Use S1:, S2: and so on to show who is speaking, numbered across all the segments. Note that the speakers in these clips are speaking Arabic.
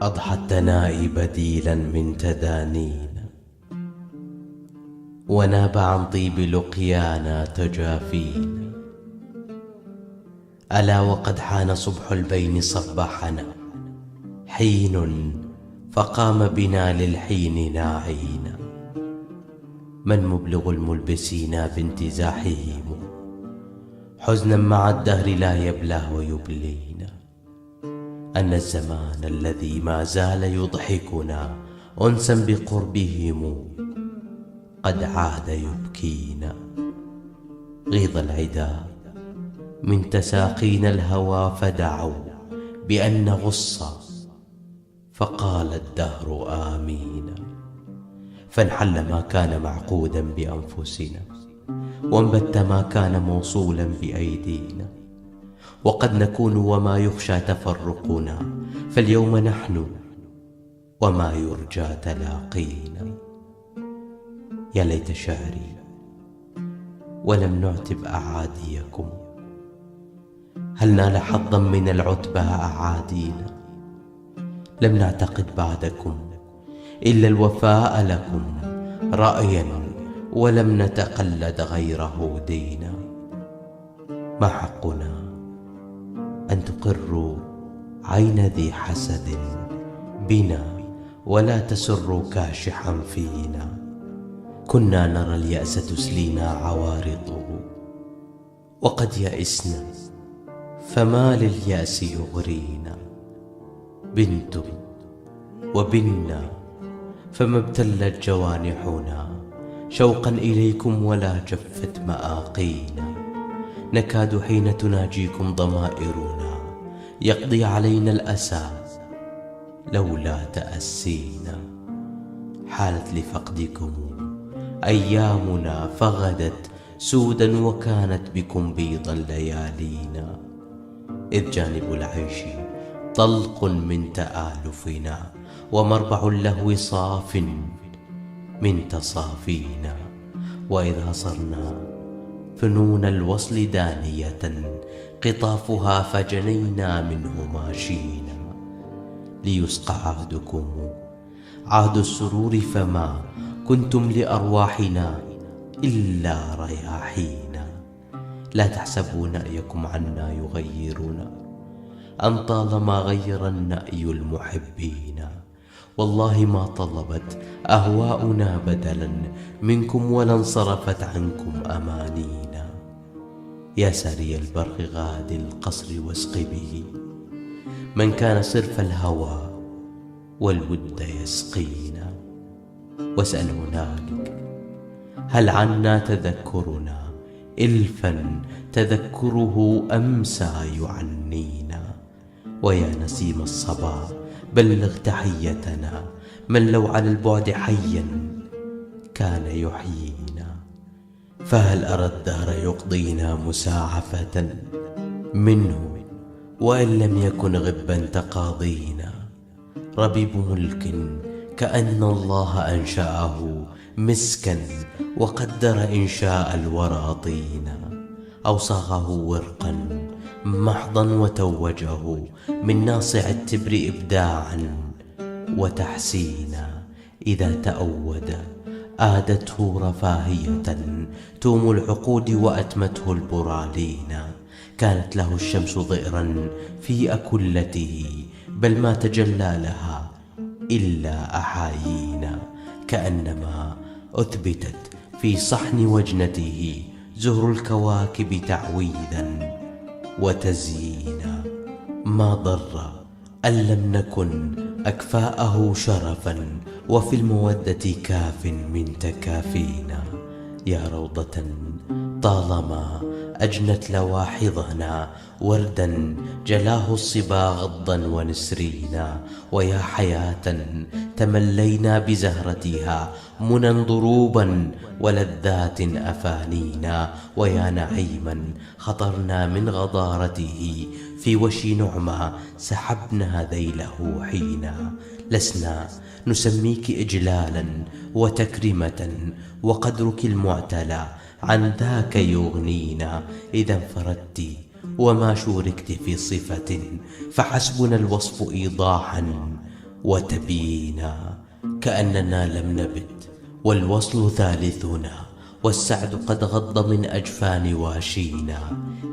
S1: أضحى التنائي بديلا من تدانينا، وناب عن طيب لقيانا تجافينا. ألا وقد حان صبح البين صبحنا، حين فقام بنا للحين ناعينا. من مبلغ الملبسين بانتزاحهم، حزنا مع الدهر لا يبلى ويبلينا. أن الزمان الذي ما زال يضحكنا أنسا بقربهم قد عاد يبكينا. غيظ العدا من تساقينا الهوى فدعوا بأن نغص، فقال الدهر آمين. فانحل ما كان معقودا بأنفسنا، وانبت ما كان موصولا بأيدينا. وقد نكون وما يخشى تفرقنا، فاليوم نحن وما يرجى تلاقينا. يا ليت شعري ولم نعتب أعاديكم، هل نال حظا من العتبى أعادينا؟ لم نعتقد بعدكم إلا الوفاء لكم رأيا، ولم نتقلد غيره دينا. ما حقنا أن تقروا عين ذي حسد بنا، ولا تسروا كاشحا فينا. كنا نرى اليأس تسلينا عوارضه، وقد يئسنا فما لليأس يغرينا. بنتم وبنا فما ابتلت جوانحنا شوقا إليكم، ولا جفت مآقينا. نكاد حين تناجيكم ضمائرنا يقضي علينا الأسى لولا تأسينا. حالت لفقدكم أيامنا فغدت سودا، وكانت بكم بيضا ليالينا. إذ جانب العيش طلق من تآلفنا، ومربع اللهو صاف من تصافينا. وإذا صرنا فنون الوصل دانية قطافها، فجنينا منه ماشينا. ليسقى عهدكم عهد السرور، فما كنتم لأرواحنا إلا رياحينا. لا تحسبوا نأيكم عنا يغيرنا، أن طالما غير النأي المحبين. والله ما طلبت أهواؤنا بدلا منكم، ولا انصرفت عنكم أمانينا. يا ساري البرق غادي القصر واسق به، من كان صرف الهوى والود يسقينا. واسأل هنالك هل عنا تذكرنا، إلفا تذكره أمسى يعنينا. ويا نسيم الصبا بلغ تحيتنا، من لو على البعد حيا كان يحيينا. فهل أرى الدهر يقضينا مساعفة منه، وإن لم يكن غبا تقاضينا. ربيب ملك كأن الله أنشأه مسكا، وقدر إنشاء الورى طينا. أو صاغه ورقا محضا، وتوجه من ناصع التبر إبداعا وتحسينا. إذا تأود آدته رفاهية توم العقود، وأتمته البرالينا. كانت له الشمس ضئرا في أكلته، بل ما تجلى لها إلا أحايينا. كأنما أثبتت في صحن وجنته زهر الكواكب تعويذا وتزيينا. ما ضر أن لم نكن أكفاءه شرفا، وفي المودة كاف من تكافينا. يا روضة طالما أجنت لواحظنا وردا، جلاه الصبا غضا ونسرينا. ويا حياة تملينا بزهرتها منى ضروبا، ولذات أفانينا. ويا نعيما خطرنا من غضارته، في وشي نعمى سحبنا ذيله حينا. لسنا نسميك إجلالا وتكرمة، وقدرك المعتلى عن ذاك يغنينا. إذا انفردت وما شوركت في صفة، فحسبنا الوصف إيضاحا وتبيينا، كأننا لم نبت والوصل ثالثنا، والسعد قد غض من أجفان واشينا.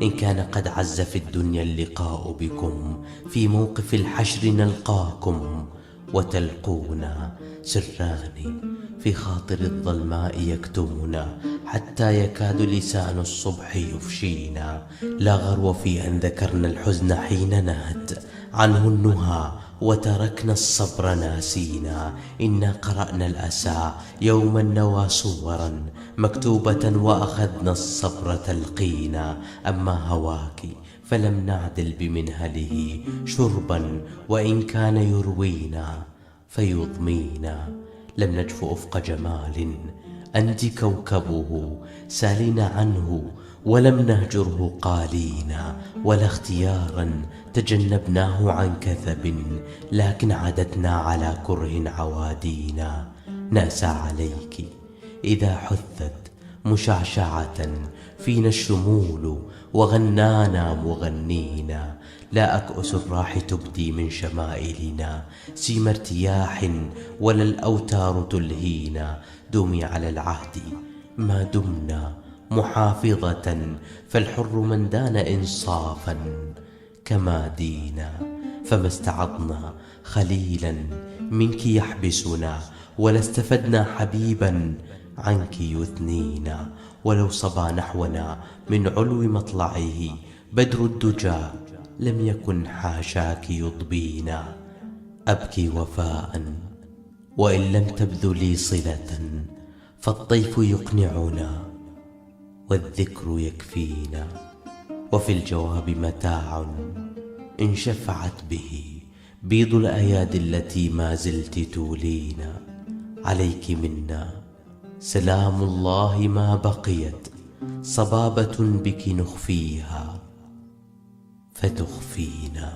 S1: إن كان قد عز في الدنيا اللقاء بكم، في موقف الحشر نلقاكم وتلقونا. سران في خاطر الظلماء يكتمنا، حتى يكاد لسان الصبح يفشينا. لا غرو في أن ذكرنا الحزن حين نهت عنه النهى، وتركنا الصبر ناسينا. إنا قرأنا الأسى يوما نوى صورا مكتوبة، وأخذنا الصبر تلقينا. أما هواك فلم نعدل بمنهله شربا، وإن كان يروينا فيضمينا. لم نجف أفق جمال أنت كوكبه سالين عنه، ولم نهجره قالينا. ولا اختيارا تجنبناه عن كثب، لكن عدتنا على كره عوادينا. نأسى عليك إذا حثت مشعشعة فينا الشمول، وغنانا مغنينا. لا أكأس الراح تبدي من شمائلنا سيم ارتياح، ولا الأوتار تلهينا. دومي على العهد ما دمنا محافظة، فالحر من دان إنصافا كما دينا. فما استعضنا خليلا منك يحبسنا، ولا استفدنا حبيبا عنك يثنينا. ولو صبا نحونا من علو مطلعه بدر الدجى، لم يكن حاشاك يضبينا. أبكي وفاء وإن لم تبذلي صلة، فالطيف يقنعنا والذكر يكفينا. وفي الجواب متاع إن شفعت به بيض الأيادي التي ما زلت تولينا. عليك منا سلام الله ما بقيت صبابة بك نخفيها فتخفينا.